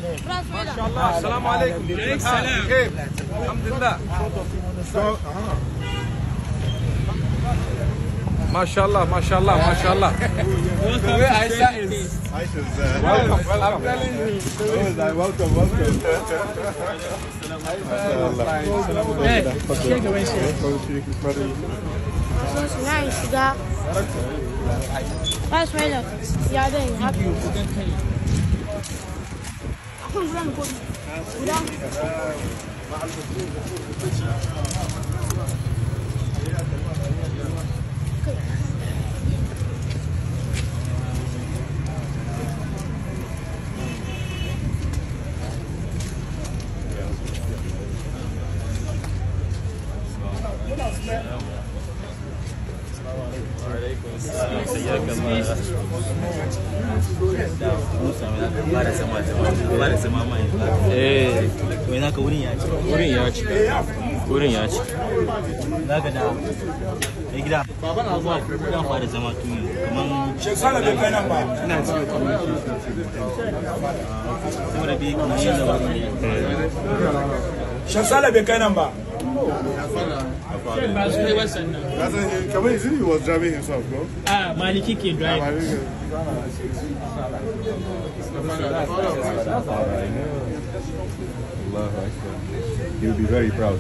ما شاء الله. السلام عليكم. السلام. كيف؟ الحمد لله. ما شاء الله ما شاء الله ما شاء الله. wurin ya ci zaka da mai gida baba na zuwa ya fara zama tuni kaman shekara bai kai nan ba ina cikin community saboda bi kuma yin da wani shekara bai kai nan ba Kamar is he was driving himself, bro? Ah, Maliki can drive. He'll be very proud.